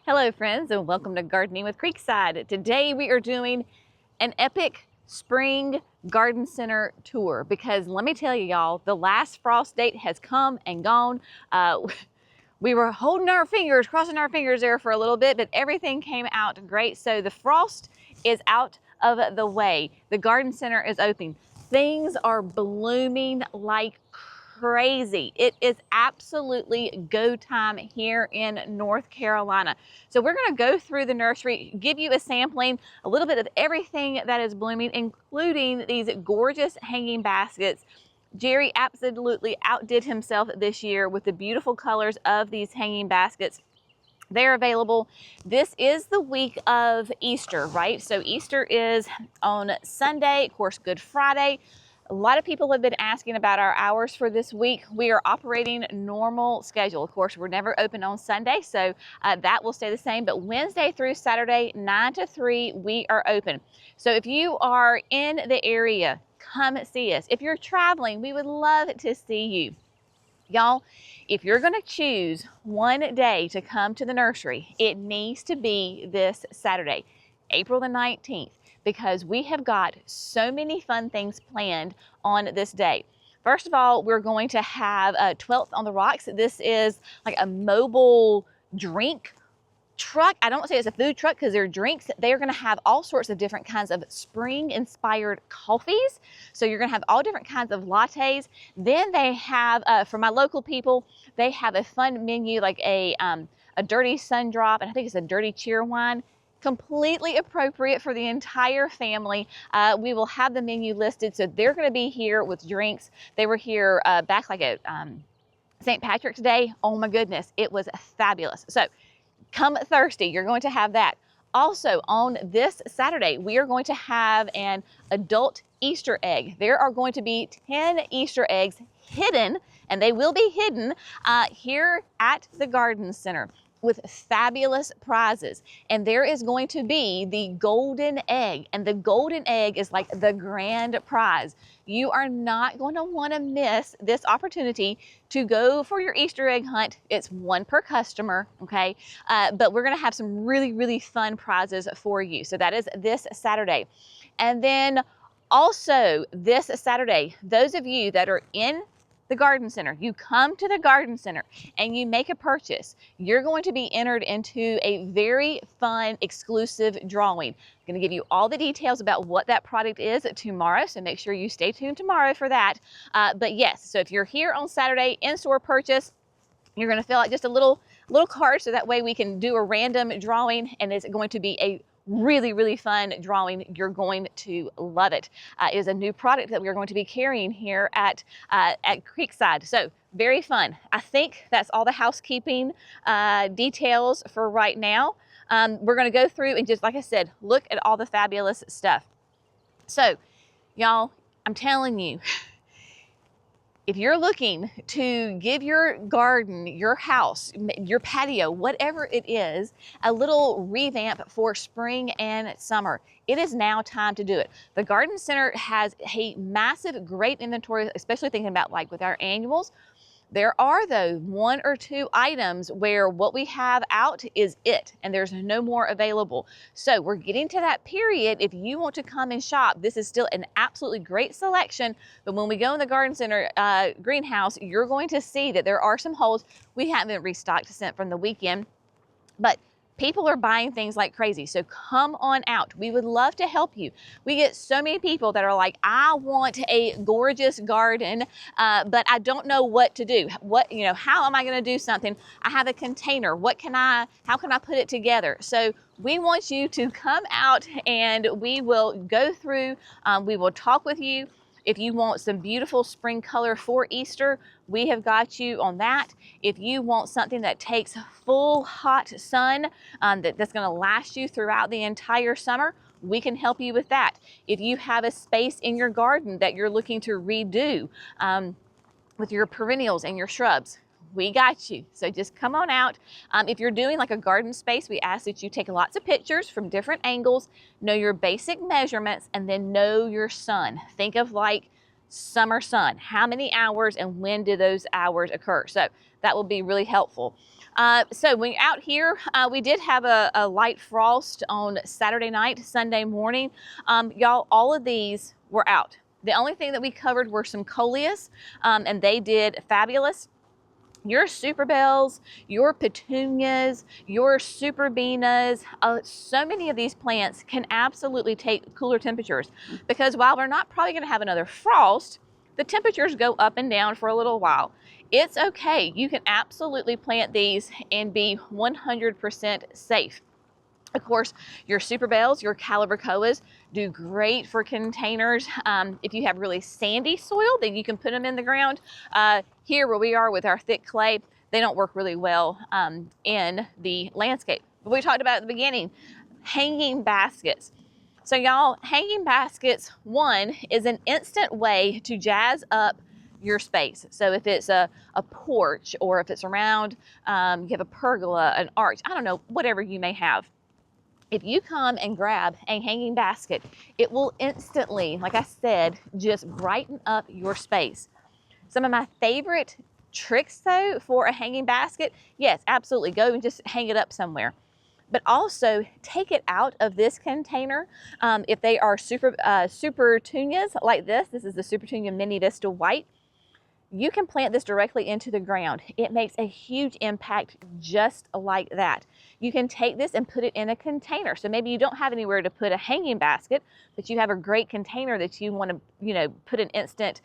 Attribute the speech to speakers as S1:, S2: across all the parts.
S1: Hello friends, and welcome to Gardening with Creekside. Today we are doing an epic spring garden center tour because let me tell you y'all, the last frost date has come and gone. We were holding our fingers, crossing our fingers there for a little bit, but everything came out great. So the frost is out of the way. The garden center is open. Things are blooming like crazy. It is absolutely go time here in North Carolina. So we're going to go through the nursery, give you a sampling, a little bit of everything that is blooming, including these gorgeous hanging baskets. Jerry absolutely outdid himself this year with the beautiful colors of these hanging baskets. They're available. This is the week of Easter, right? So Easter is on Sunday, of course, Good Friday. A lot of people have been asking about our hours for this week. We are operating normal schedule. Of course, we're never open on Sunday, so that will stay the same. But Wednesday through Saturday, 9 to 3, we are open. So if you are in the area, come see us. If you're traveling, we would love to see you. Y'all, if you're going to choose one day to come to the nursery, it needs to be this Saturday, April the 19th. Because we have got so many fun things planned on this day. First of all, we're going to have 12th on the Rocks. This is like a mobile drink truck. I don't say it's a food truck because they're drinks. They're going to have all sorts of different kinds of spring-inspired coffees. So you're going to have all different kinds of lattes. Then they have, for my local people, they have a fun menu like a dirty sun drop, and I think it's a dirty cheer wine. Completely appropriate for the entire family. We will have the menu listed, so they're going to be here with drinks. They were here back like at St. Patrick's Day. Oh my goodness, it was fabulous. So come Thursday, you're going to have that. Also on this Saturday, we are going to have an adult Easter egg. There are going to be 10 Easter eggs hidden, and they will be hidden here at the Garden Center, with fabulous prizes. And there is going to be the golden egg, and the golden egg is like the grand prize. You are not going to want to miss this opportunity to go for your Easter egg hunt. It's one per customer, okay? But we're going to have some really, really fun prizes for you. So that is this Saturday. And then also this Saturday, those of you that are in the Garden Center, you come to the Garden Center and you make a purchase, you're going to be entered into a very fun, exclusive drawing. I'm going to give you all the details about what that product is tomorrow, so make sure you stay tuned tomorrow for that. But yes, so if you're here on Saturday, in-store purchase, you're going to fill out just a little card, so that way we can do a random drawing, and it's going to be a really, really fun drawing. You're going to love it. It is a new product that we're going to be carrying here at Creekside. So very fun. I think that's all the housekeeping details for right now. We're going to go through and just, like I said, look at all the fabulous stuff. So y'all, I'm telling you, if you're looking to give your garden, your house, your patio, whatever it is, a little revamp for spring and summer, it is now time to do it. The Garden Center has a massive, great inventory, especially thinking about like with our annuals. There are though 1 or 2 items where what we have out is it, and there's no more available. So we're getting to that period. If you want to come and shop, this is still an absolutely great selection. But when we go in the Garden Center greenhouse, you're going to see that there are some holes. We haven't restocked since from the weekend, but people are buying things like crazy. So come on out. We would love to help you. We get so many people that are like, I want a gorgeous garden, but I don't know what to do. How am I going to do something? I have a container. How can I put it together? So we want you to come out and we will go through, we will talk with you. If you want some beautiful spring color for Easter, we have got you on that. If you want something that takes full hot sun, that's going to last you throughout the entire summer, we can help you with that. If you have a space in your garden that you're looking to redo with your perennials and your shrubs, we got you. So just come on out. If you're doing like a garden space, we ask that you take lots of pictures from different angles, know your basic measurements, and then know your sun. Think of like summer sun. How many hours and when do those hours occur? So that will be really helpful. So when you're out here, we did have a light frost on Saturday night, Sunday morning. Y'all, all of these were out. The only thing that we covered were some coleus, and they did fabulous. Your super bells, your petunias, your superbenas, so many of these plants can absolutely take cooler temperatures, because while we're not probably going to have another frost, the temperatures go up and down for a little while. It's okay. You can absolutely plant these and be 100% safe. Of course, your super bells, your calibrachoas do great for containers. If you have really sandy soil, then you can put them in the ground. Here where we are with our thick clay, they don't work really well in the landscape. But we talked about at the beginning, hanging baskets. So y'all, hanging baskets, one, is an instant way to jazz up your space. So if it's a porch, or if it's around, you have a pergola, an arch, I don't know, whatever you may have. If you come and grab a hanging basket, it will instantly, like I said, just brighten up your space. Some of my favorite tricks though for a hanging basket, yes, absolutely, go and just hang it up somewhere. But also take it out of this container. If they are supertunias like this is the Supertunia Mini Vista White. You can plant this directly into the ground. It makes a huge impact just like that. You can take this and put it in a container. So maybe you don't have anywhere to put a hanging basket, but you have a great container that you want to, put an instant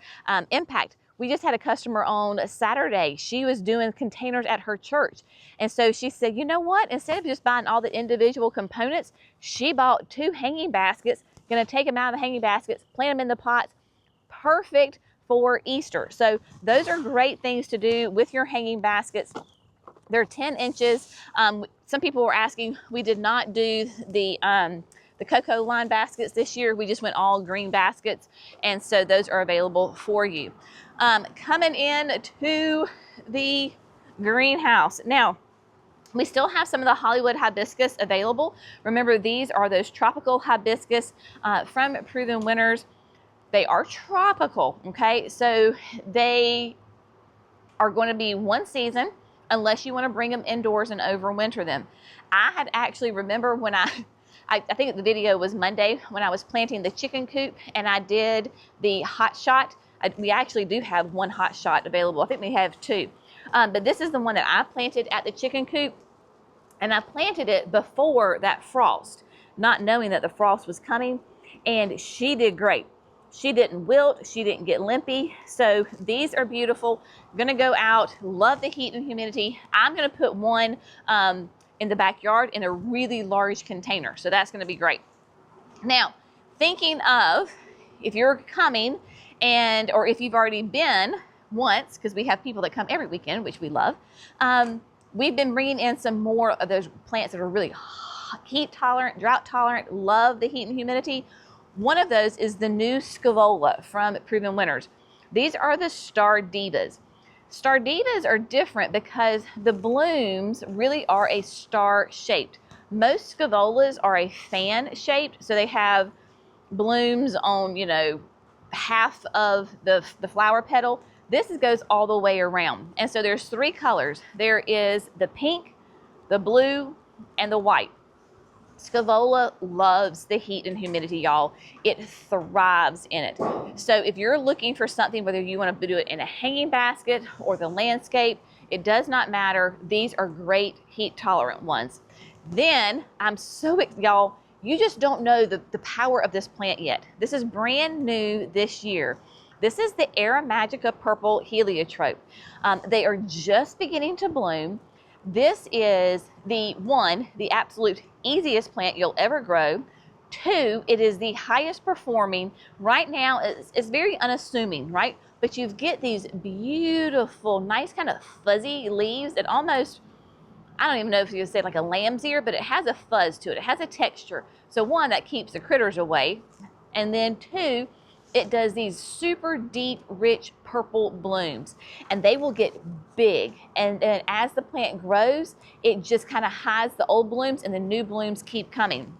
S1: impact. We just had a customer on Saturday. She was doing containers at her church. And so she said, you know what? Instead of just buying all the individual components, she bought 2 hanging baskets, gonna take them out of the hanging baskets, plant them in the pots. Perfect for Easter. So those are great things to do with your hanging baskets. They're 10 inches. Some people were asking, we did not do the cocoa line baskets this year. We just went all green baskets. And so those are available for you. Coming in to the greenhouse. Now, we still have some of the Hollywood hibiscus available. Remember, these are those tropical hibiscus from Proven Winners. They are tropical, okay? So they are going to be one season unless you want to bring them indoors and overwinter them. I had actually, remember when I think the video was Monday when I was planting the chicken coop and I did the hot shot. We actually do have one hot shot available. I think we have 2. But this is the one that I planted at the chicken coop, and I planted it before that frost, not knowing that the frost was coming, and she did great. She didn't wilt, she didn't get limpy. So these are beautiful. I'm gonna go out, love the heat and humidity. I'm gonna put one in the backyard in a really large container. So that's gonna be great. Now, thinking of if you're coming or if you've already been once, because we have people that come every weekend, which we love, we've been bringing in some more of those plants that are really heat tolerant, drought tolerant, love the heat and humidity. One of those is the new Scaevola from Proven Winners. These are the Star Divas. Star Divas are different because the blooms really are a star shaped. Most Scaevolas are a fan shaped, so they have blooms on, half of the flower petal. This goes all the way around. And so there's 3 colors. There is the pink, the blue, and the white. Scaevola loves the heat and humidity, y'all. It thrives in it. So if you're looking for something, whether you want to do it in a hanging basket or the landscape, it does not matter. These are great heat tolerant ones. Then I'm so, y'all, you just don't know the power of this plant yet. This is brand new this year. This is the Aromagica Purple Heliotrope. They are just beginning to bloom. This is the absolute easiest plant you'll ever grow. 2, it is the highest performing. Right now, it's very unassuming, right? But you get these beautiful, nice kind of fuzzy leaves that almost, I don't even know if you would say like a lamb's ear, but it has a fuzz to it. It has a texture. So 1, that keeps the critters away. And then 2, it does these super deep, rich purple blooms, and they will get big. And as the plant grows, it just kind of hides the old blooms and the new blooms keep coming.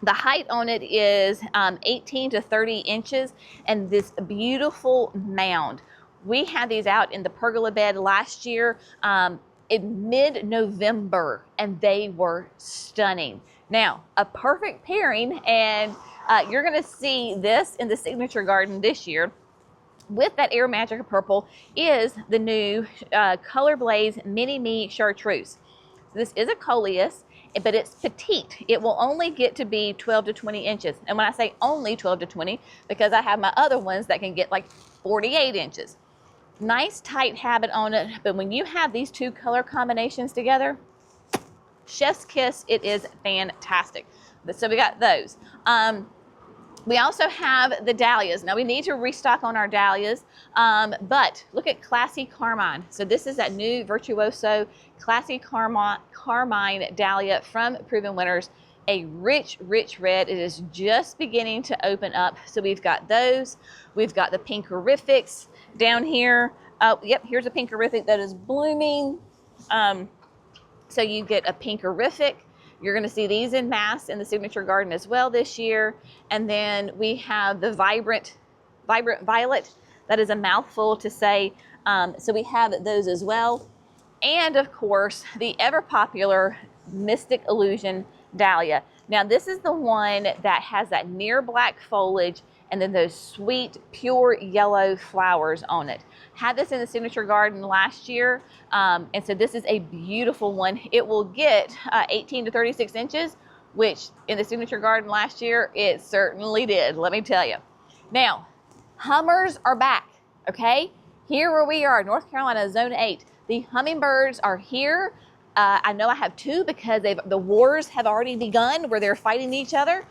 S1: The height on it is 18 to 30 inches, and this beautiful mound. We had these out in the pergola bed last year. in mid-November, and they were stunning. Now, a perfect pairing, and you're gonna see this in the signature garden this year with that Air Magica purple, is the new Color Blaze Mini Me Chartreuse. So this is a coleus, but it's petite. It will only get to be 12 to 20 inches. And when I say only 12 to 20, because I have my other ones that can get like 48 inches. Nice tight habit on it, but when you have these two color combinations together, chef's kiss, it is fantastic. So we got those. We also have the dahlias. Now we need to restock on our dahlias, but look at Classy Carmine. So this is that new Virtuoso Classy Carmine dahlia from Proven Winners. A rich, rich red. It is just beginning to open up. So we've got those. We've got the Pinkerifics down here. Oh, yep, here's a Pinkerific that is blooming. So you get a Pinkerific. You're going to see these in mass in the signature garden as well this year. And then we have the vibrant violet. That is a mouthful to say. So we have those as well. And of course, the ever popular Mystic Illusion dahlia. Now this is the one that has that near black foliage and then those sweet, pure yellow flowers on it. Had this in the signature garden last year, and so this is a beautiful one. It will get 18 to 36 inches, which in the signature garden last year, it certainly did, let me tell you. Now, hummers are back, okay? Here where we are, North Carolina, Zone 8. The hummingbirds are here. I know I have two because the wars have already begun where they're fighting each other.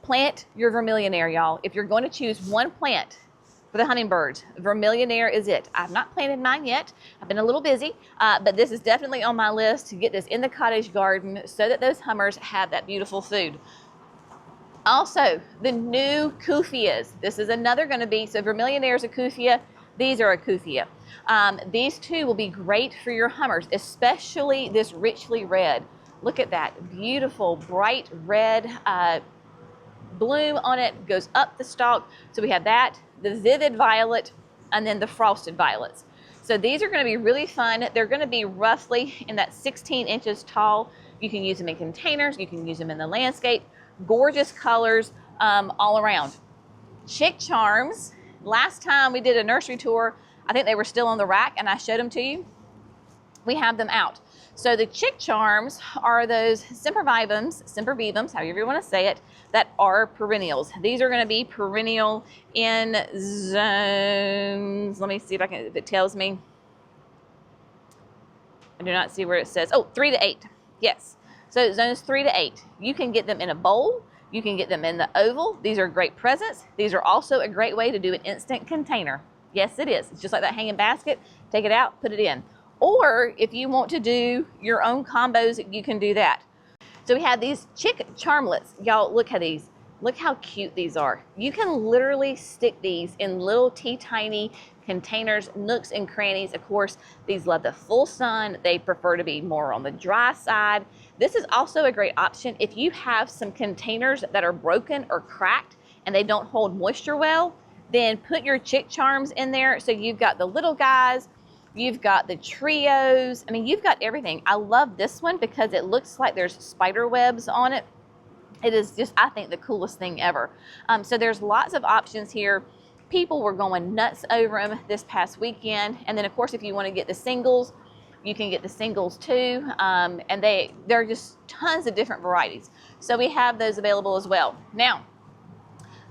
S1: Plant your Vermillionaire, y'all. If you're going to choose one plant for the hummingbirds, Vermillionaire is it. I've not planted mine yet. I've been a little busy, but this is definitely on my list to get this in the cottage garden so that those hummers have that beautiful food. Also, the new Cufias. This is another going to be, so Vermillionaire is a Cufia. These are a Cufia. These two will be great for your hummers, especially this richly red. Look at that beautiful, bright red bloom on it, goes up the stalk. So we have that, the vivid violet, and then the frosted violets. So these are going to be really fun. They're going to be roughly in that 16 inches tall. You can use them in containers. You can use them in the landscape. Gorgeous colors all around. Chick charms. Last time we did a nursery tour, I think they were still on the rack and I showed them to you. We have them out. So the chick charms are those sempervivums, however you want to say it, that are perennials. These are going to be perennial in zones. Let me see if it tells me. I do not see where it says. Oh, 3 to 8. Yes. So zones 3 to 8. You can get them in a bowl. You can get them in the oval. These are great presents. These are also a great way to do an instant container. Yes, it is. It's just like that hanging basket. Take it out, put it in. Or if you want to do your own combos, you can do that. So we have these chick charmlets. Y'all, look at these. Look how cute these are. You can literally stick these in little tiny containers, nooks and crannies. Of course, these love the full sun. They prefer to be more on the dry side. This is also a great option if you have some containers that are broken or cracked and they don't hold moisture well, then put your chick charms in there. So you've got the little guys, you've got the trios. I mean, you've got everything. I love this one because it looks like there's spider webs on it. It is just, I think, the coolest thing ever. So there's lots of options here. People were going nuts over them this past weekend. And then, of course, if you want to get the singles, you can get the singles too. And there are just tons of different varieties. So we have those available as well. Now,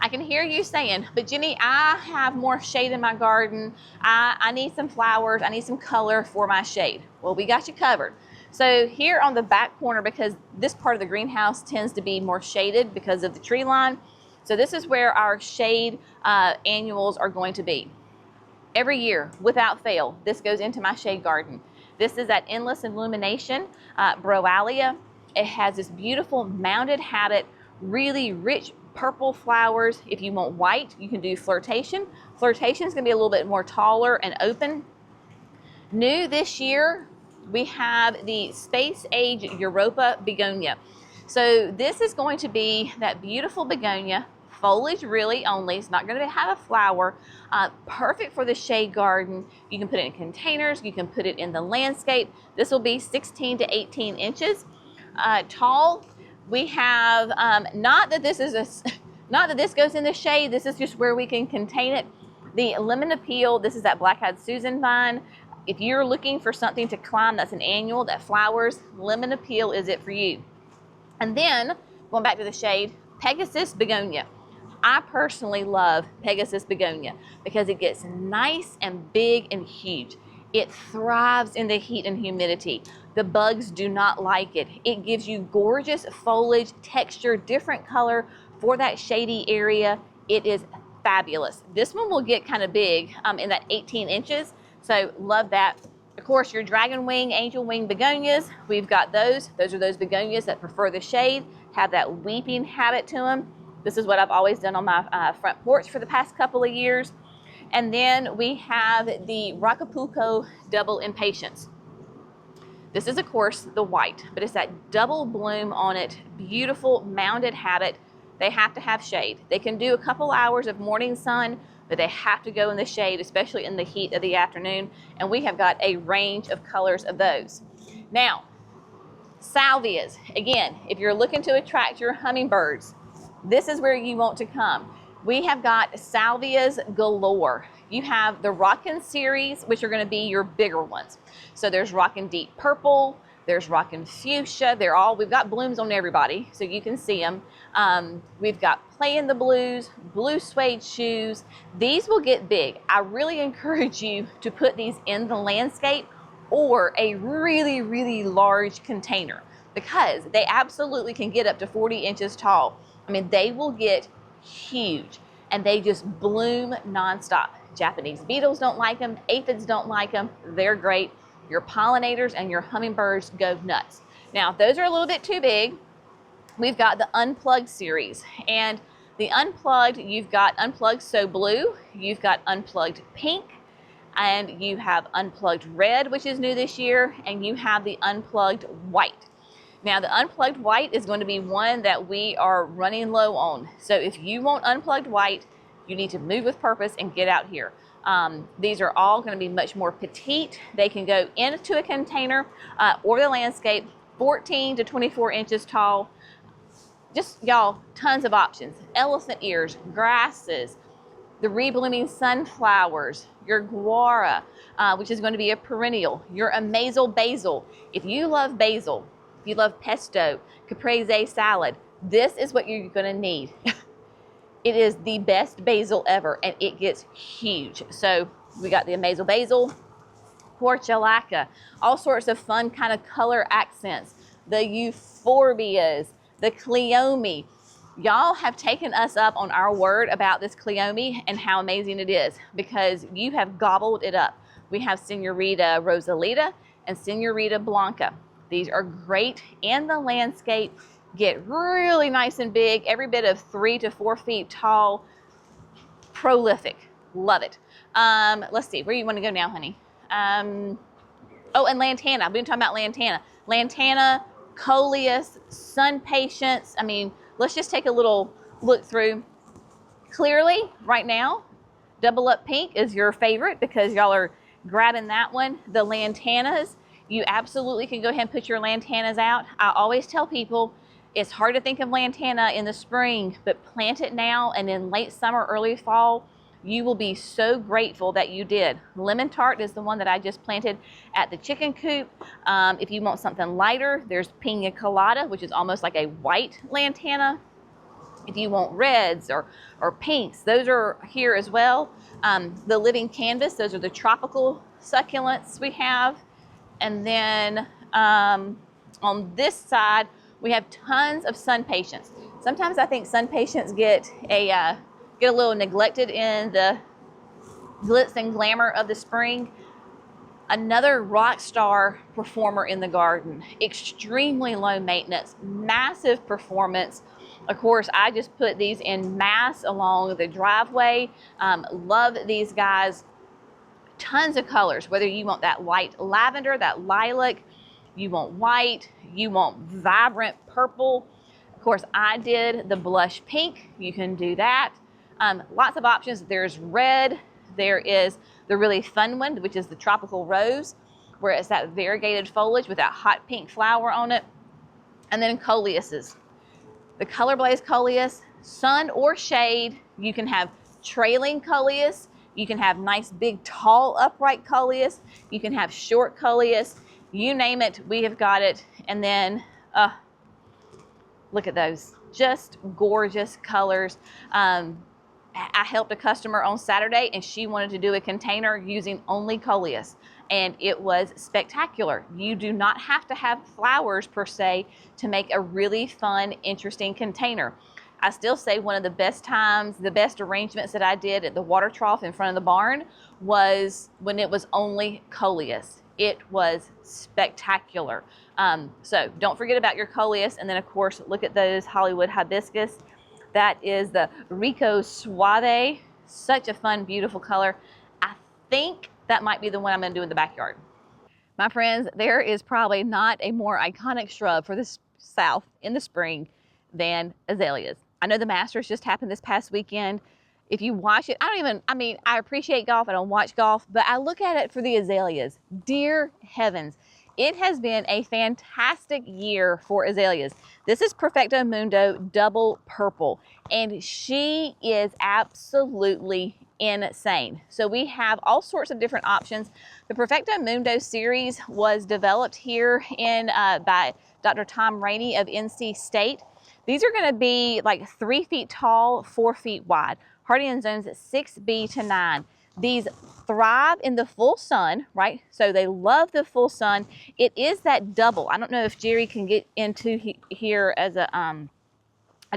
S1: I can hear you saying, but Jenny, I have more shade in my garden. I need some flowers. I need some color for my shade. Well, we got you covered. So here on the back corner, because this part of the greenhouse tends to be more shaded because of the tree line. So this is where our shade annuals are going to be. Every year, without fail, this goes into my shade garden. This is that Endless Illumination Broalia. It has this beautiful mounded habit, really rich purple flowers. If you want white, you can do Flirtation. Flirtation is going to be a little bit more taller and open. New this year, we have the Space Age Europa Begonia. So this is going to be that beautiful begonia, foliage really only. It's not going to have a flower. Perfect for the shade garden. You can put it in containers. You can put it in the landscape. This will be 16 to 18 inches tall. We have, not that this goes in the shade. This is just where we can contain it. The lemon appeal, this is that black-eyed Susan vine. If you're looking for something to climb that's an annual that flowers, lemon appeal is it for you. And then, going back to the shade, Pegasus begonia. I personally love Pegasus begonia because it gets nice and big and huge. It thrives in the heat and humidity. The bugs do not like it. It gives you gorgeous foliage, texture, different color for that shady area. It is fabulous. This one will get kind of big in that 18 inches. So love that. Of course, your dragon wing, angel wing begonias, we've got those. Those are those begonias that prefer the shade, have that weeping habit to them. This is what I've always done on my front porch for the past couple of years. And then we have the Rocapulco double impatiens. This is, of course, the white, but it's that double bloom on it, beautiful mounded habit. They have to have shade. They can do a couple hours of morning sun, but they have to go in the shade, especially in the heat of the afternoon. And we have got a range of colors of those. Now, salvias. Again, if you're looking to attract your hummingbirds, this is where you want to come. We have got salvias galore. You have the Rockin' series, which are going to be your bigger ones. So there's Rockin' Deep Purple, there's Rockin' Fuchsia. We've got blooms on everybody, so you can see them. We've got Play in the Blues, blue suede shoes. These will get big. I really encourage you to put these in the landscape or a really, really large container because they absolutely can get up to 40 inches tall. I mean, they will get huge and they just bloom nonstop. Japanese beetles don't like them, aphids don't like them. They're great. Your pollinators and your hummingbirds go nuts. Now, if those are a little bit too big, we've got the Unplugged series. And the Unplugged, you've got Unplugged So Blue, you've got Unplugged Pink, and you have Unplugged Red, which is new this year, and you have the Unplugged White. Now, the Unplugged White is going to be one that we are running low on. So if you want Unplugged White, you need to move with purpose and get out here. These are all going to be much more petite. They can go into a container or the landscape, 14 to 24 inches tall. Just, y'all, tons of options. Elephant ears, grasses, the reblooming sunflowers, your guara, which is going to be a perennial, your amazel basil. If you love basil, if you love pesto, caprese salad, this is what you're going to need. It is the best basil ever, and it gets huge. So we got the amazel basil, portulaca, all sorts of fun kind of color accents, the euphorbias, the cleome. Y'all have taken us up on our word about this cleome and how amazing it is because you have gobbled it up. We have Senorita Rosalita and Senorita Blanca. These are great in the landscape, get really nice and big, every bit of 3 to 4 feet tall, prolific. Love it. Let's see, where do you want to go now, honey? Oh, and lantana. I've been talking about lantana. Lantana, coleus, sun patience. I mean, let's just take a little look through. Clearly, right now, Double Up Pink is your favorite because y'all are grabbing that one. The lantanas, you absolutely can go ahead and put your lantanas out. I always tell people it's hard to think of lantana in the spring, but plant it now and in late summer, early fall, you will be so grateful that you did. Lemon Tart is the one that I just planted at the chicken coop. If you want something lighter, there's Pina Colada, which is almost like a white lantana. If you want reds or pinks, those are here as well. The Living Canvas, those are the tropical succulents we have. And then on this side, we have tons of sun patience. Sometimes I think sun patience get a little neglected in the glitz and glamour of the spring. Another rock star performer in the garden, extremely low maintenance, massive performance. Of course, I just put these in mass along the driveway. Love these guys. Tons of colors, whether you want that light lavender, that lilac, you want white, you want vibrant purple, Of course, I did the blush pink. You can do that. Lots of options. There's red. There is the really fun one, which is the tropical rose, where it's that variegated foliage with that hot pink flower on it. And then coleuses. The Color Blaze coleus, sun or shade. You can have trailing coleus. You can have nice, big, tall, upright coleus. You can have short coleus. You name it, we have got it. And then, look at those, just gorgeous colors. I helped a customer on Saturday and she wanted to do a container using only coleus, and it was spectacular. You do not have to have flowers per se to make a really fun, interesting container. I still say one of the best times, the best arrangements that I did at the water trough in front of the barn was when it was only coleus. It was spectacular. So don't forget about your coleus. And then of course, look at those Hollywood hibiscus. That is the Rico Suave. Such a fun, beautiful color. I think that might be the one I'm gonna do in the backyard. My friends, there is probably not a more iconic shrub for the South in the spring than azaleas. I know the Masters just happened this past weekend. If you watch it, I appreciate golf, I don't watch golf, but I look at it for the azaleas. Dear heavens, it has been a fantastic year for azaleas. This is Perfecto Mundo Double Purple, and she is absolutely insane. So we have all sorts of different options. The Perfecto Mundo series was developed here by Dr. Tom Rainey of NC State. These are gonna be like 3 feet tall, 4 feet wide. Hardy in zones 6B to 9. These thrive in the full sun, right? So they love the full sun. It is that double. I don't know if Jerry can get into here as a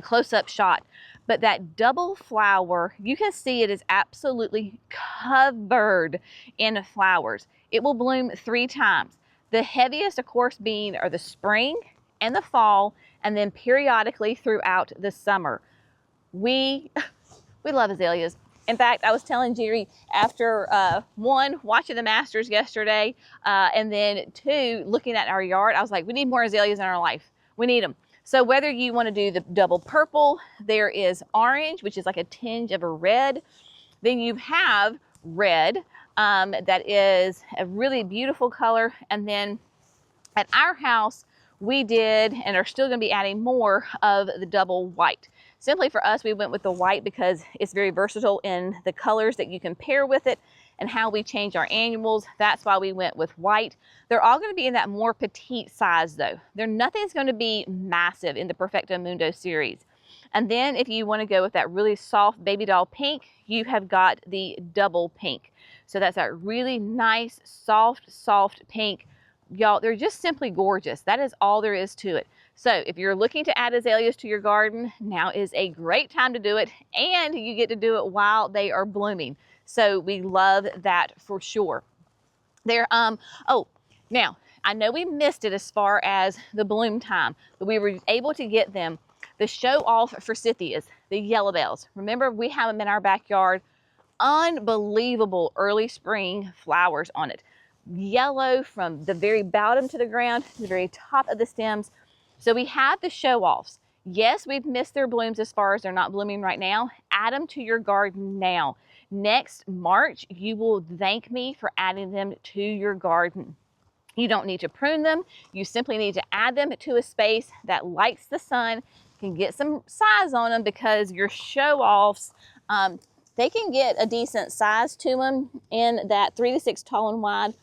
S1: close-up shot, but that double flower, you can see it is absolutely covered in flowers. It will bloom 3 times. The heaviest, of course, are the spring and the fall, and then periodically throughout the summer. We love azaleas. In fact, I was telling Jerry after one, watching the Masters yesterday, and then 2, looking at our yard, I was like, we need more azaleas in our life. We need them. So whether you want to do the double purple, there is orange, which is like a tinge of a red. Then you have red, that is a really beautiful color. And then at our house, we did and are still going to be adding more of the double white. Simply for us, we went with the white because it's very versatile in the colors that you can pair with it and how we change our annuals. That's why we went with white. They're all going to be in that more petite size though. Nothing's going to be massive in the Perfecto Mundo series. And then if you want to go with that really soft baby doll pink, you have got the double pink. So that's that really nice, soft pink. Y'all, they're just simply gorgeous. That is all there is to it. So if you're looking to add azaleas to your garden, now is a great time to do it, and you get to do it while they are blooming. So we love that for sure. Oh, now I know we missed it as far as the bloom time, but we were able to get them the show off forsythias, the yellow bells. Remember, we have them in our backyard. Unbelievable early spring flowers on it. Yellow from the very bottom to the ground, to the very top of the stems. So we have the show-offs. Yes, we've missed their blooms as far as they're not blooming right now. Add them to your garden now. Next March, you will thank me for adding them to your garden. You don't need to prune them. You simply need to add them to a space that likes the sun, can get some size on them, because your show-offs, they can get a decent size to them in that 3 to 6 tall and wide.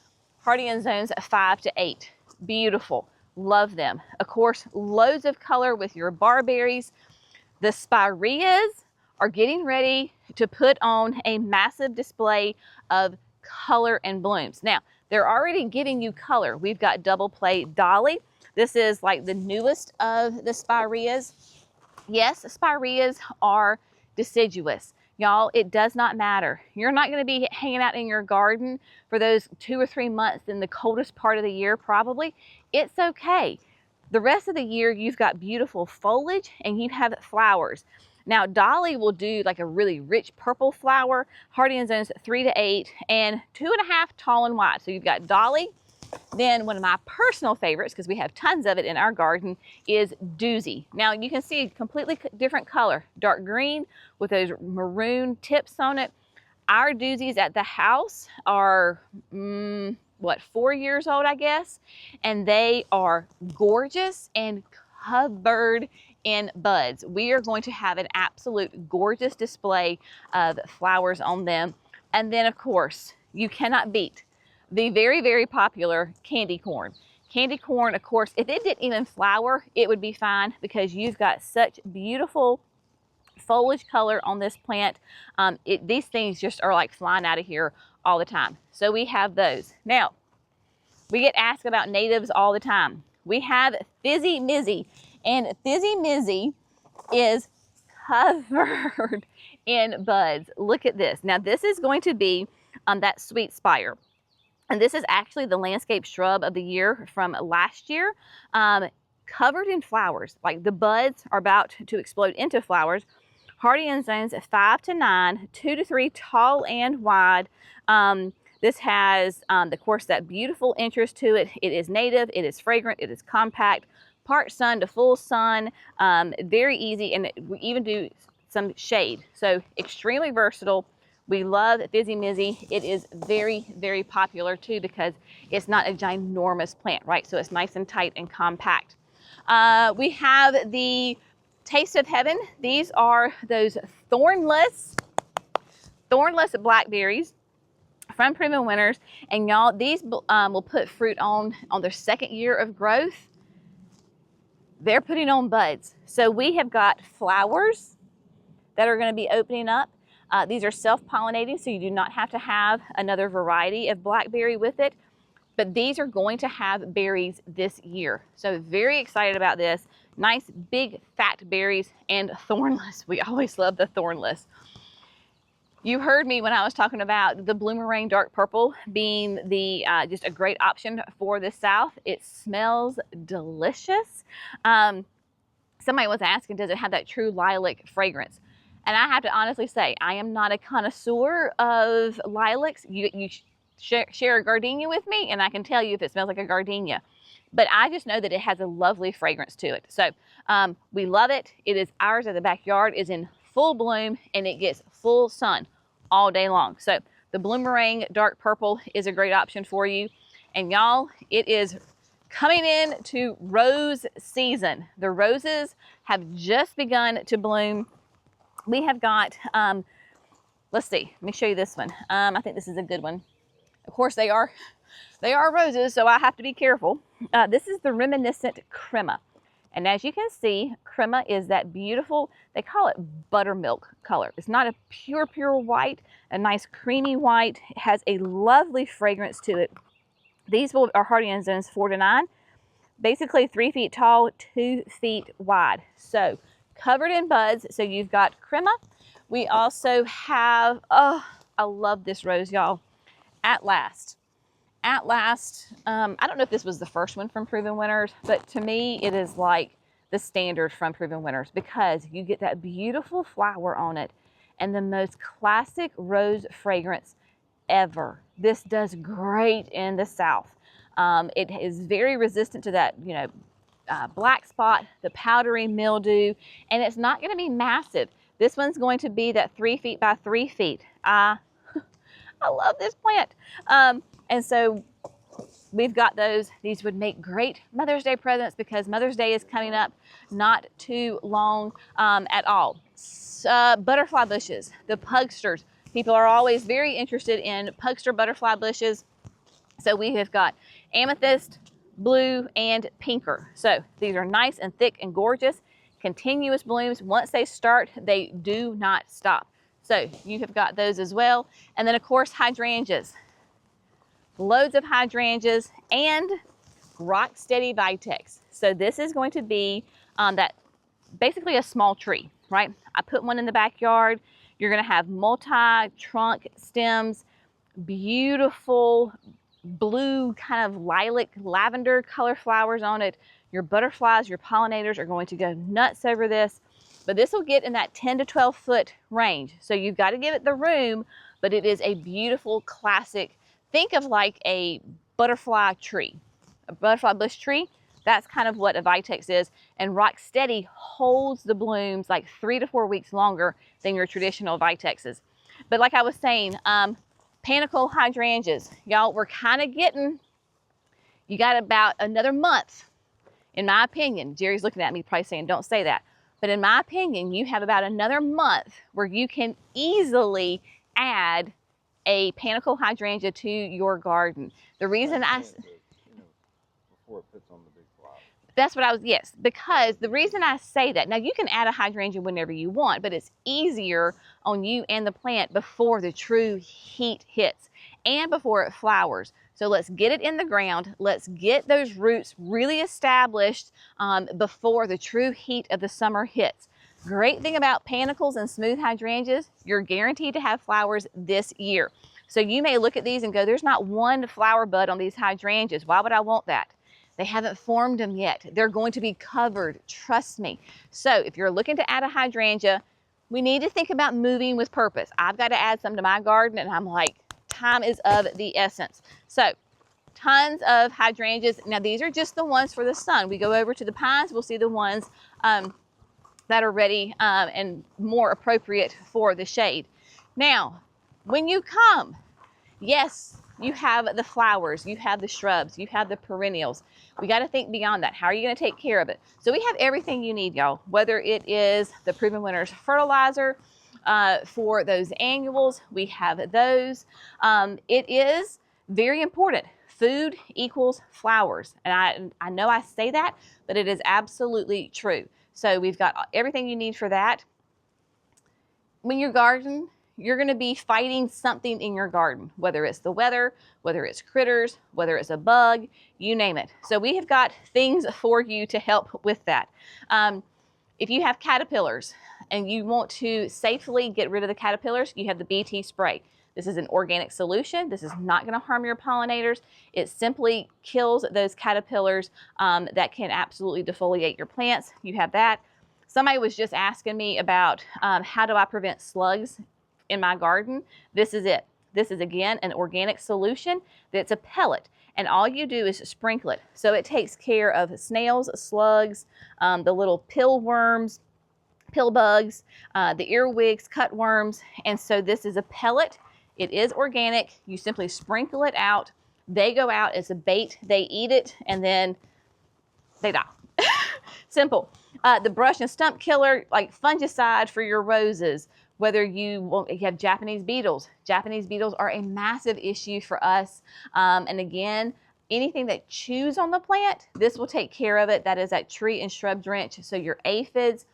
S1: Hardy in zones 5 to 8. Beautiful. Love them. Of course, loads of color with your barberries. The spireas are getting ready to put on a massive display of color and blooms. Now, they're already giving you color. We've got double play Dolly. This is like the newest of the spireas. Yes, spireas are deciduous. Y'all, it does not matter. You're not going to be hanging out in your garden for those 2 or 3 months in the coldest part of the year, probably. It's okay. The rest of the year, you've got beautiful foliage and you have flowers. Now, Dolly will do like a really rich purple flower. Hardy in zones 3 to 8 and 2.5 tall and wide. So you've got Dolly, Then one of my personal favorites, because we have tons of it in our garden, is Doozy. Now you can see a completely different color, dark green with those maroon tips on it. Our Doozies at the house are, what, 4 years old, I guess? And they are gorgeous and covered in buds. We are going to have an absolute gorgeous display of flowers on them. And then, of course, you cannot beat the very, very popular candy corn. Candy corn, of course, if it didn't even flower, it would be fine because you've got such beautiful foliage color on this plant. These things just are like flying out of here all the time. So we have those. Now, we get asked about natives all the time. We have Fizzy Mizzy, and Fizzy Mizzy is covered in buds. Look at this. Now, this is going to be that sweet spire. And this is actually the landscape shrub of the year from last year, covered in flowers. Like the buds are about to explode into flowers. Hardy in zones 5 to 9, 2 to 3 tall and wide. This has, of course, that beautiful interest to it. It is native, it is fragrant, it is compact, part sun to full sun, very easy, and we even do some shade. So extremely versatile. We love Fizzy Mizzy. It is very, very popular too because it's not a ginormous plant, right? So it's nice and tight and compact. We have the Taste of Heaven. These are those thornless blackberries from Proven Winners. And y'all, these will put fruit on their second year of growth. They're putting on buds. So we have got flowers that are going to be opening up. These are self-pollinating, so you do not have to have another variety of blackberry with it. But these are going to have berries this year. So very excited about this. Nice, big, fat berries and thornless. We always love the thornless. You heard me when I was talking about the Bloomerang Dark Purple being the just a great option for the South. It smells delicious. Somebody was asking, does it have that true lilac fragrance? And I have to honestly say, I am not a connoisseur of lilacs. You share a gardenia with me, and I can tell you if it smells like a gardenia. But I just know that it has a lovely fragrance to it. So we love it. It is ours at the backyard, is in full bloom, and it gets full sun all day long. So the Bloomerang Dark Purple is a great option for you. And y'all, it is coming in to rose season. The roses have just begun to bloom. We have got, let's see, let me show you this one. I think this is a good one. Of course, they are roses, so I have to be careful. This is the Reminiscent Crema. And as you can see, crema is that beautiful, they call it buttermilk color. It's not a pure white, a nice creamy white. It has a lovely fragrance to it. These are hardy in zones 4 to 9, basically 3 feet tall, 2 feet wide. So covered in buds. So you've got crema. We also have, oh, I love this rose, y'all. At Last. At Last, I don't know if this was the first one from Proven Winners, but to me, it is like the standard from Proven Winners because you get that beautiful flower on it and the most classic rose fragrance ever. This does great in the South. It is very resistant to that, black spot, the powdery mildew, and it's not going to be massive. This one's going to be that 3 feet by 3 feet. I love this plant. And so we've got those. These would make great Mother's Day presents because Mother's Day is coming up not too long at all. Butterfly bushes, the pugsters. People are always very interested in pugster butterfly bushes. So we have got amethyst, blue, and pinker. So these are nice and thick and gorgeous, continuous blooms. Once they start, they do not stop. So you have got those as well. And then of course, hydrangeas. Loads of hydrangeas and rock steady vitex. So this is going to be that basically a small tree, right? I put one in the backyard. You're going to have multi-trunk stems, beautiful blue kind of lilac lavender color flowers on it. Your butterflies, your pollinators are going to go nuts over this, but this will get in that 10 to 12 foot range. So you've got to give it the room, but it is a beautiful classic. Think of like a butterfly tree, a butterfly bush tree. That's kind of what a vitex is. And Rock Steady holds the blooms like 3 to 4 weeks longer than your traditional vitexes. But like I was saying, panicle hydrangeas, y'all, we're kind of getting, you got about another month, in my opinion. Jerry's looking at me probably saying, don't say that. But in my opinion, you have about another month where you can easily add a panicle hydrangea to your garden. The reason
S2: before it puts on the big flower.
S1: That's what I was, yes, because the reason I say that, now you can add a hydrangea whenever you want, but it's easier on you and the plant before the true heat hits and before it flowers. So let's get it in the ground. Let's get those roots really established before the true heat of the summer hits. Great thing about panicles and smooth hydrangeas, you're guaranteed to have flowers this year. So you may look at these and go, there's not one flower bud on these hydrangeas. Why would I want that? They haven't formed them yet. They're going to be covered, trust me. So if you're looking to add a hydrangea, we need to think about moving with purpose. I've got to add some to my garden and I'm like, time is of the essence. So tons of hydrangeas. Now these are just the ones for the sun. We go over to the pines, we'll see the ones that are ready and more appropriate for the shade. Now, when you come, yes, you have the flowers, you have the shrubs, you have the perennials. We got to think beyond that. How are you going to take care of it? So we have everything you need, y'all, whether it is the Proven Winners fertilizer for those annuals, we have those. It is very important. Food equals flowers. And I know I say that, but it is absolutely true. So we've got everything you need for that. When you garden, you're going to be fighting something in your garden, whether it's the weather, whether it's critters, whether it's a bug, you name it. So we have got things for you to help with that. If you have caterpillars and you want to safely get rid of the caterpillars, you have the BT spray. This is an organic solution. This is not going to harm your pollinators. It simply kills those caterpillars that can absolutely defoliate your plants. You have that. Somebody was just asking me about how do I prevent slugs in my garden. This is it. This is, again, an organic solution that's a pellet, and all you do is sprinkle it. So it takes care of snails, slugs, the little pill worms, pill bugs, the earwigs, cutworms, and so this is a pellet. It is organic. You simply sprinkle it out. They go out as a bait. They eat it, and then they die. Simple. The brush and stump killer, like fungicide for your roses, whether you have Japanese beetles. Japanese beetles are a massive issue for us. And again, anything that chews on the plant, this will take care of it. That is that tree and shrub drench. So your aphids,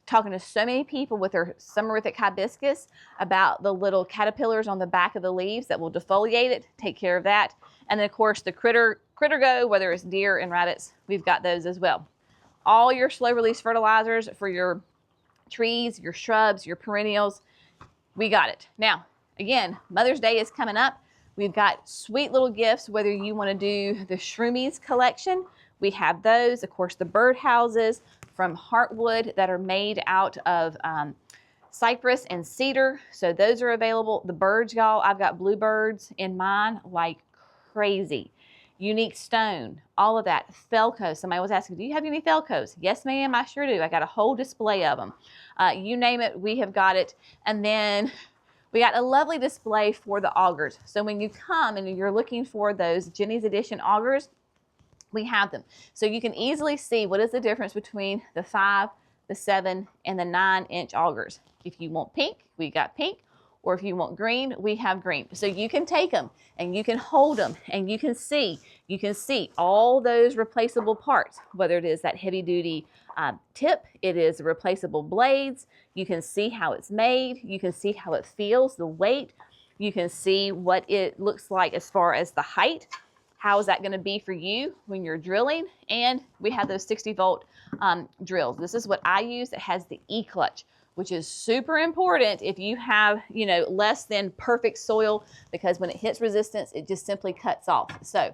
S1: talking to so many people with their summerific hibiscus about the little caterpillars on the back of the leaves that will defoliate it, take care of that. And then of course the critter go, whether it's deer and rabbits, we've got those as well. All your slow release fertilizers for your trees, your shrubs, your perennials, we got it. Now, again, Mother's Day is coming up. We've got sweet little gifts, whether you want to do the Shroomies collection, we have those. Of course, the bird houses from heartwood that are made out of cypress and cedar. So those are available. The birds, y'all, I've got bluebirds in mine like crazy. Unique stone, all of that. Felco, somebody was asking, do you have any Felcos? Yes, ma'am, I sure do. I got a whole display of them. You name it, we have got it. And then we got a lovely display for the augers. So when you come and you're looking for those Jenny's Edition augers, we have them. So you can easily see what is the difference between the 5, the 7, and the 9-inch augers. If you want pink, we got pink. Or if you want green, we have green. So you can take them and you can hold them and you can see all those replaceable parts, whether it is that heavy duty tip, it is replaceable blades. You can see how it's made. You can see how it feels, the weight. You can see what it looks like as far as the height. How is that going to be for you when you're drilling? And we have those 60-volt drills. This is what I use. It has the E-clutch, which is super important if you have, less than perfect soil, because when it hits resistance, it just simply cuts off. So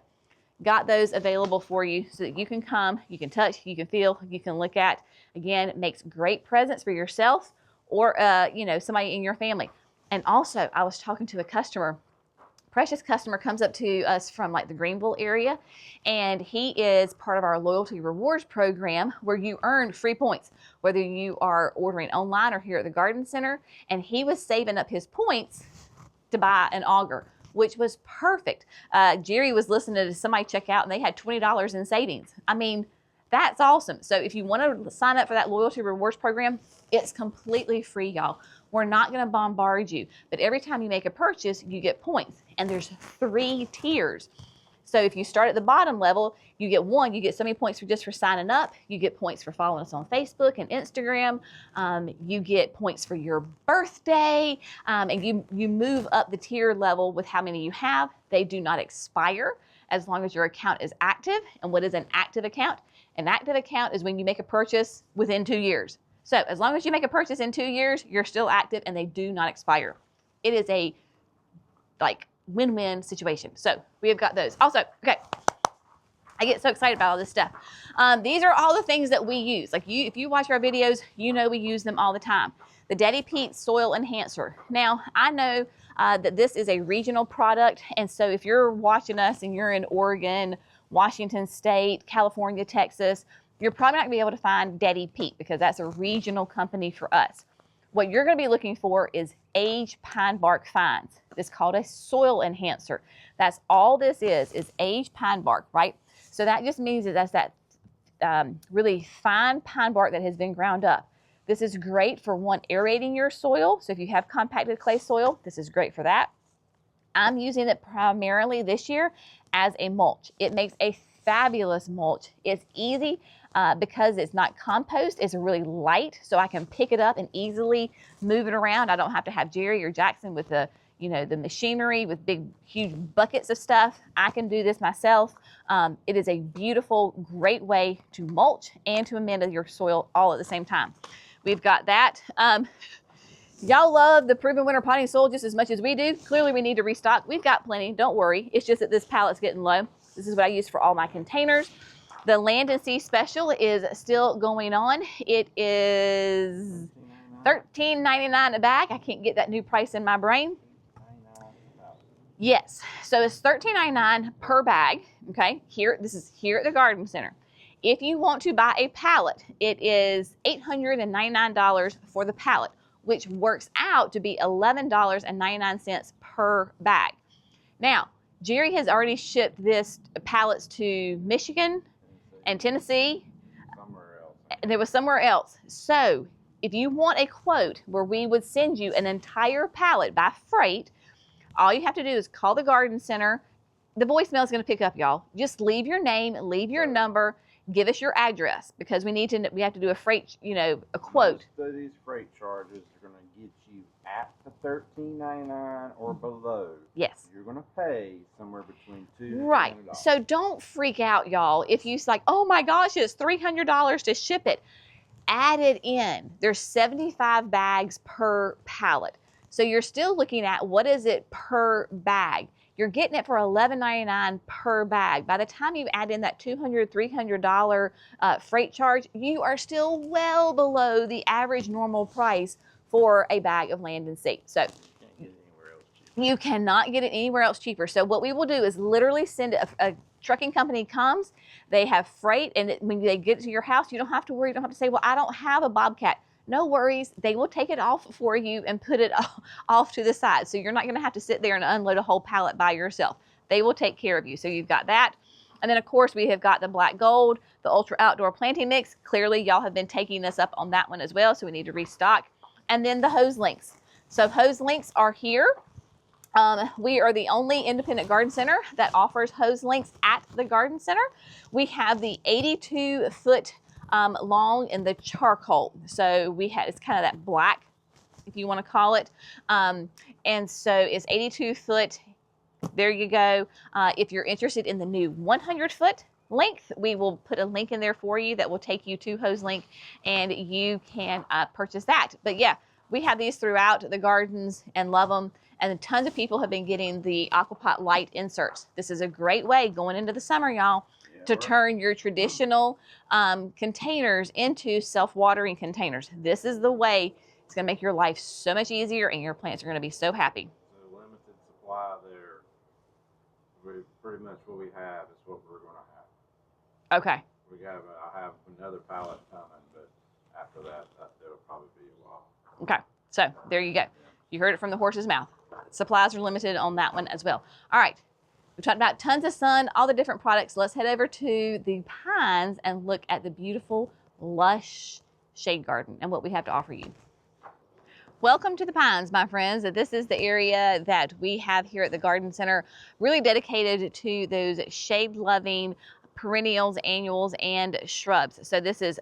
S1: got those available for you so that you can come, you can touch, you can feel, you can look at. Again, it makes great presents for yourself or, somebody in your family. And also, I was talking to a customer Precious customer comes up to us from like the Greenville area, and he is part of our loyalty rewards program where you earn free points, whether you are ordering online or here at the garden center. And he was saving up his points to buy an auger, which was perfect. Jerry was listening to somebody check out and they had $20 in savings. I mean, that's awesome. So if you want to sign up for that loyalty rewards program, it's completely free, y'all. We're not going to bombard you, but every time you make a purchase, you get points, and there's 3 tiers. So if you start at the bottom level, you get so many points for signing up. You get points for following us on Facebook and Instagram. You get points for your birthday, and you move up the tier level with how many you have. They do not expire as long as your account is active. And what is an active account? An active account is when you make a purchase within 2 years. So as long as you make a purchase in 2 years, you're still active and they do not expire. It is a win-win situation. So we have got those. Also, okay, I get so excited about all this stuff. These are all the things that we use. If you watch our videos, you know we use them all the time. The Daddy Pete Soil Enhancer. Now, I know that this is a regional product, and so if you're watching us and you're in Oregon, Washington State, California, Texas, you're probably not going to be able to find Daddy Pete because that's a regional company for us. What you're going to be looking for is aged pine bark fines. It's called a soil enhancer. That's all this is aged pine bark, right? So that just means that that's that really fine pine bark that has been ground up. This is great for aerating your soil. So if you have compacted clay soil, this is great for that. I'm using it primarily this year as a mulch. It makes a fabulous mulch. It's easy because it's not compost. It's really light, so I can pick it up and easily move it around. I don't have to have Jerry or Jackson with the machinery with big, huge buckets of stuff. I can do this myself. It is a beautiful, great way to mulch and to amend your soil all at the same time. We've got that. Y'all love the Proven Winter Potting Soil just as much as we do. Clearly, we need to restock. We've got plenty. Don't worry. It's just that this pallet's getting low. This is what I use for all my containers. The Land and Sea Special is still going on. It is $13.99 a bag. I can't get that new price in my brain. Yes, so it's $13.99 per bag. Okay, this is here at the Garden Center. If you want to buy a pallet, it is $899 for the pallet, which works out to be $11.99 per bag. Now, Jerry has already shipped this pallets to Michigan and Tennessee. And there was somewhere else. So if you want a quote where we would send you an entire pallet by freight, all you have to do is call the Garden Center. The voicemail is going to pick up, y'all. Just leave your name, leave your number, give us your address, because we have to do a freight, a quote.
S2: So these freight charges are going to get you at the $13.99 or below.
S1: Yes.
S2: You're going to pay somewhere between $2 and
S1: right.
S2: $300.
S1: So don't freak out, y'all. If you like, oh my gosh, it's $300 to ship it. Add it in. There's 75 bags per pallet. So you're still looking at what is it per bag. You're getting it for $11.99 per bag. By the time you add in that $200, $300 freight charge, you are still well below the average normal price for a bag of Land and Sea. So you cannot get it anywhere else cheaper. So what we will do is literally send a trucking company comes, they have freight, and when they get to your house, you don't have to worry. You don't have to say, well, I don't have a Bobcat. No worries. They will take it off for you and put it off to the side. So you're not going to have to sit there and unload a whole pallet by yourself. They will take care of you. So you've got that. And then, of course, we have got the Black Gold, the Ultra Outdoor Planting Mix. Clearly, y'all have been taking us up on that one as well, so we need to restock. And then the hose links. So hose links are here. We are the only independent garden center that offers hose links at the garden center. We have the 82-foot long in the charcoal. So it's kind of that black, if you want to call it. And so it's 82 foot. There you go. If you're interested in the new 100-foot length, we will put a link in there for you that will take you to Hose Link, and you can purchase that. But yeah, we have these throughout the gardens and love them. And tons of people have been getting the Aquapot Light inserts. This is a great way going into the summer, y'all, to turn your traditional containers into self-watering containers. This is the way. It's going to make your life so much easier, and your plants are going to be so happy.
S2: So limited supply there. pretty much what we have is what we're going to have.
S1: Okay.
S2: I have another pallet coming, but after that, it'll probably be a while.
S1: Okay, so there you go. You heard it from the horse's mouth. Supplies are limited on that one as well. All right, we talked about tons of sun, all the different products. Let's head over to the Pines and look at the beautiful, lush shade garden and what we have to offer you. Welcome to the Pines, my friends. This is the area that we have here at the Garden Center, really dedicated to those shade-loving perennials, annuals, and shrubs. So this is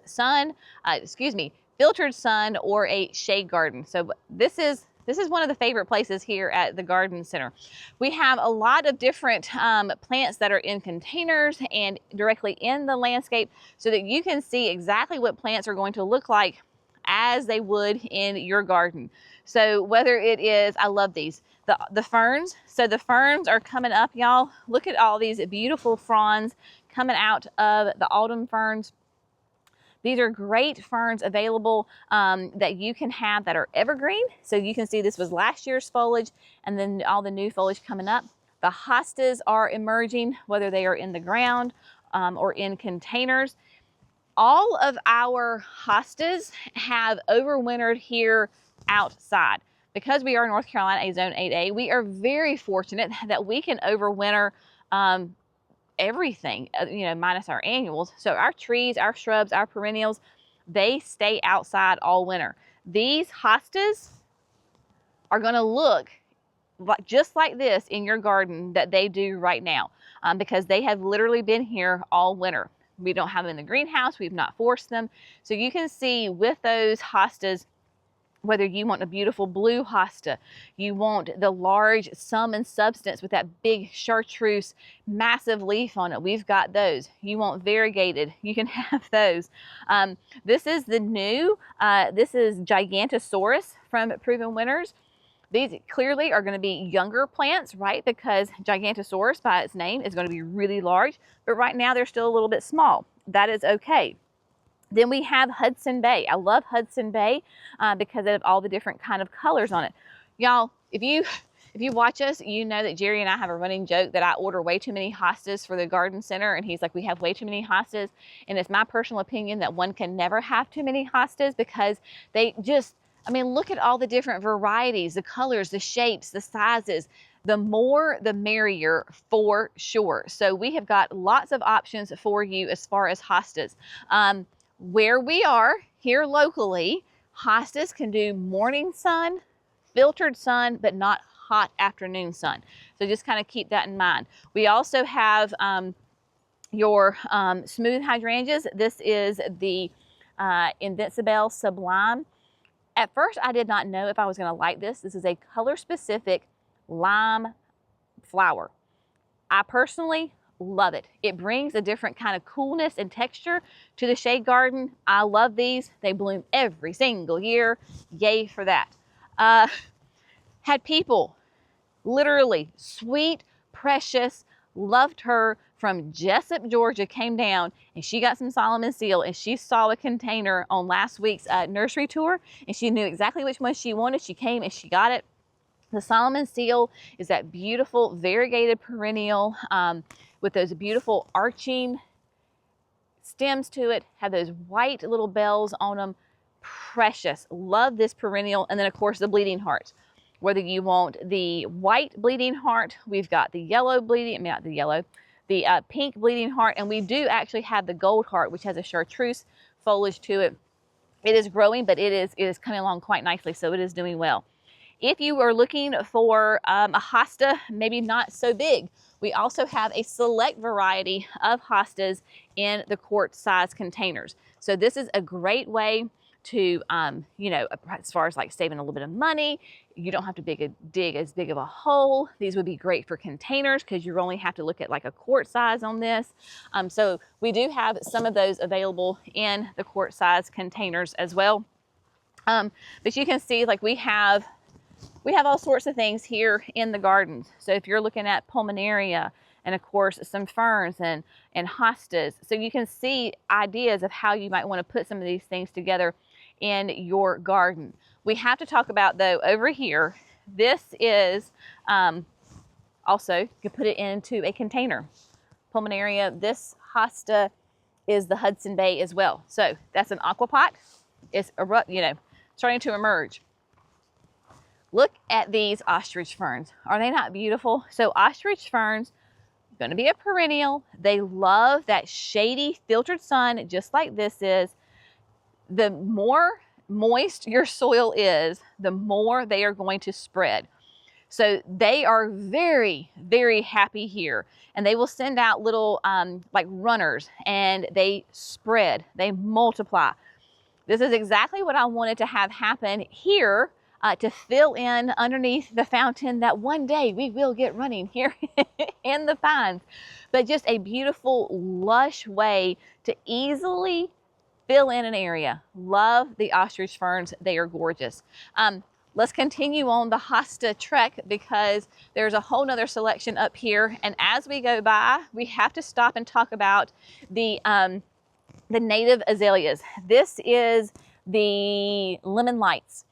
S1: filtered sun or a shade garden. So this is one of the favorite places here at the Garden Center. We have a lot of different plants that are in containers and directly in the landscape so that you can see exactly what plants are going to look like as they would in your garden. So whether it is, I love these, the ferns. So the ferns are coming up, y'all. Look at all these beautiful fronds coming out of the autumn ferns. These are great ferns available that you can have that are evergreen. So you can see this was last year's foliage and then all the new foliage coming up. The hostas are emerging, whether they are in the ground or in containers. All of our hostas have overwintered here outside. Because we are North Carolina, a Zone 8A, we are very fortunate that we can overwinter everything, minus our annuals. So our trees, our shrubs, our perennials, they stay outside all winter. These hostas are going to look just like this in your garden that they do right now because they have literally been here all winter. We don't have them in the greenhouse. We've not forced them. So you can see with those hostas, whether you want a beautiful blue hosta, you want the large sum and substance with that big chartreuse, massive leaf on it. We've got those. You want variegated, you can have those. This is the new, this is Gigantosaurus from Proven Winners. These clearly are going to be younger plants, right? Because Gigantosaurus by its name is going to be really large, but right now they're still a little bit small. That is okay. Then we have Hudson Bay. I love Hudson Bay because of all the different kind of colors on it. Y'all, if you watch us, you know that Jerry and I have a running joke that I order way too many hostas for the Garden Center, and he's like, we have way too many hostas. And it's my personal opinion that one can never have too many hostas because they just, look at all the different varieties, the colors, the shapes, the sizes. The more, the merrier for sure. So we have got lots of options for you as far as hostas. Where we are here locally, hostas can do morning sun, filtered sun, but not hot afternoon sun. So just kind of keep that in mind. We also have your smooth hydrangeas. This is the Invincible Sublime. At first, I did not know if I was going to like this. This is a color-specific lime flower. I personally love it. It brings a different kind of coolness and texture to the shade garden. I love these. They bloom every single year. Yay for that. Had people, literally, sweet, precious, loved her from Jessup, Georgia, came down and she got some Solomon Seal and she saw a container on last week's nursery tour and she knew exactly which one she wanted. She came and she got it. The Solomon Seal is that beautiful variegated perennial with those beautiful arching stems to it, have those white little bells on them. Precious. Love this perennial. And then of course the bleeding heart. Whether you want the white bleeding heart, we've got the yellow bleeding, not the yellow, the pink bleeding heart, and we do actually have the gold heart, which has a chartreuse foliage to it. It is growing, but it is coming along quite nicely, so it is doing well. If you are looking for a hosta, maybe not so big, we also have a select variety of hostas in the quart size containers. So this is a great way to, as far as like saving a little bit of money, you don't have to dig as big of a hole. These would be great for containers because you only have to look at like a quart size on this. So we do have some of those available in the quart size containers as well. But you can see like we have all sorts of things here in the gardens. So if you're looking at pulmonaria and of course some ferns and hostas, so you can see ideas of how you might want to put some of these things together in your garden. We have to talk about though over here, this is Also, you can put it into a container. Pulmonaria, this hosta is the Hudson Bay as well. So that's an aquapot. It's starting to emerge. Look at these ostrich ferns. Are they not beautiful? So ostrich ferns, going to be a perennial. They love that shady filtered sun, just like this is. The more moist your soil is, the more they are going to spread. So they are very, very happy here, and they will send out little like runners, and they spread, they multiply. This is exactly what I wanted to have happen here to fill in underneath the fountain that one day we will get running here in the pines. But just a beautiful, lush way to easily fill in an area. Love the ostrich ferns. They are gorgeous. Let's continue on the hosta trek because there's a whole nother selection up here. And as we go by, we have to stop and talk about the native azaleas. This is the lemon lights.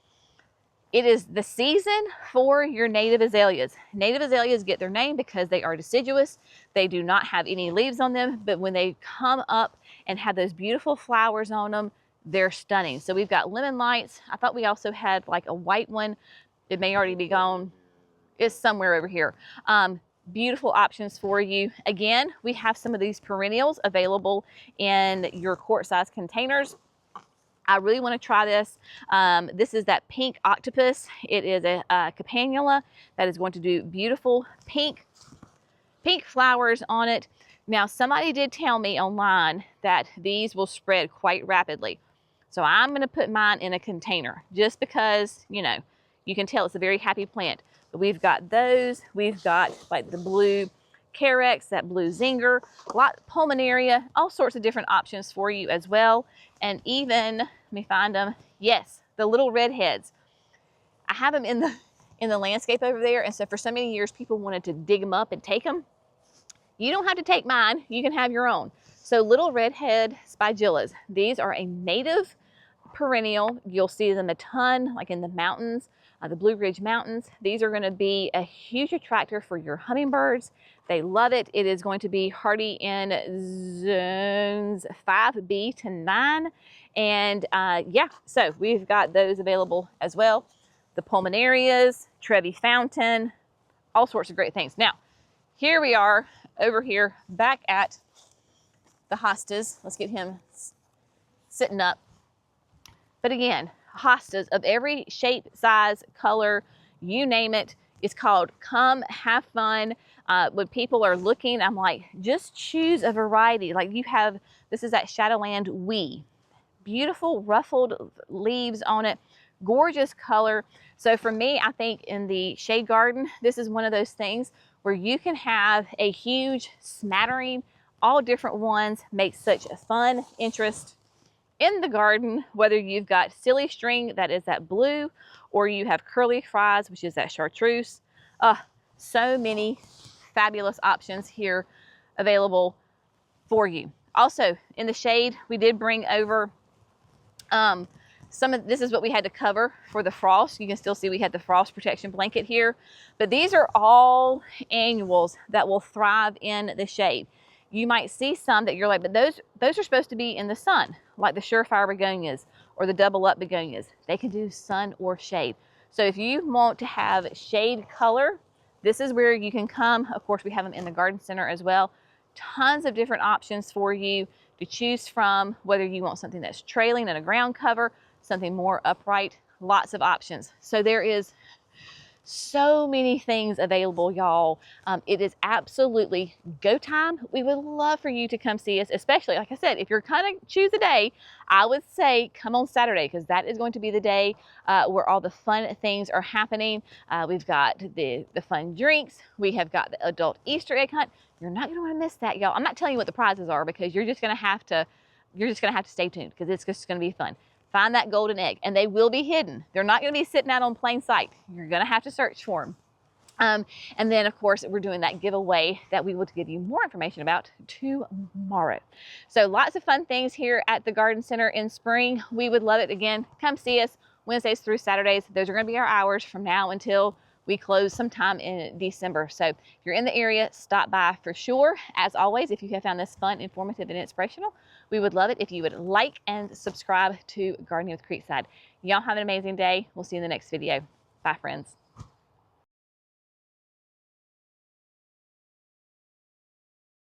S1: It is the season for your native azaleas. Native azaleas get their name because they are deciduous. They do not have any leaves on them, but when they come up and have those beautiful flowers on them, they're stunning. So we've got lemon lights. I thought we also had like a white one. It may already be gone. It's somewhere over here. Beautiful options for you. Again, we have some of these perennials available in your quart-sized containers. I really want to try this. This is that pink octopus. It is a campanula that is going to do beautiful pink flowers on it. Now, somebody did tell me online that these will spread quite rapidly. So I'm going to put mine in a container just because, you know, you can tell it's a very happy plant. But we've got those. We've got like the blue carex, that blue zinger, pulmonaria, all sorts of different options for you as well. And even, let me find them. Yes, the little redheads. I have them in the landscape over there. And so for so many years, people wanted to dig them up and take them. You don't have to take mine. You can have your own. So little redhead spigillas. These are a native perennial. You'll see them a ton, like in the mountains, the Blue Ridge Mountains. These are going to be a huge attractor for your hummingbirds. They love it. It is going to be hardy in zones 5B to 9. And yeah, so we've got those available as well. The pulmonarias, Trevi Fountain, all sorts of great things. Now, here we are over here back at the hostas. Let's get him sitting up. But again, hostas of every shape, size, color, you name it. It's called Come Have Fun. When people are looking, I'm like, just choose a variety. Like you have, this is that Shadowland Wee. Beautiful ruffled leaves on it. Gorgeous color. So for me, I think in the shade garden, this is one of those things where you can have a huge smattering, all different ones, make such a fun interest in the garden, whether you've got silly string, that is that blue, or you have curly fries, which is that chartreuse. So many fabulous options here available for you. Also, in the shade, we did bring over this is what we had to cover for the frost. You can still see we had the frost protection blanket here, but these are all annuals that will thrive in the shade. You might see some that you're like, but those are supposed to be in the sun, like the surefire begonias or the double up begonias. They can do sun or shade. So if you want to have shade color, this is where you can come. Of course, we have them in the garden center as well. Tons of different options for you to choose from, whether you want something that's trailing in a ground cover, something more upright, lots of options. So there is so many things available, y'all. It is absolutely go time. We would love for you to come see us, especially, like I said, if you're kind of choose a day, I would say come on Saturday, because that is going to be the day where all the fun things are happening. We've got the fun drinks. We have got the adult Easter egg hunt. You're not going to want to miss that, y'all. I'm not telling you what the prizes are because you're just going to have to stay tuned because it's just going to be fun. Find that golden egg, and they will be hidden. They're not going to be sitting out on plain sight. You're going to have to search for them. And then, of course, we're doing that giveaway that we will give you more information about tomorrow. So lots of fun things here at the Garden Center in spring. We would love it. Again, come see us Wednesdays through Saturdays. Those are going to be our hours from now until We close sometime in December. So if you're in the area, stop by for sure. As always, if you have found this fun, informative, and inspirational, we would love it if you would like and subscribe to Gardening with Creekside. Y'all have an amazing day. We'll see you in the next video. Bye, friends.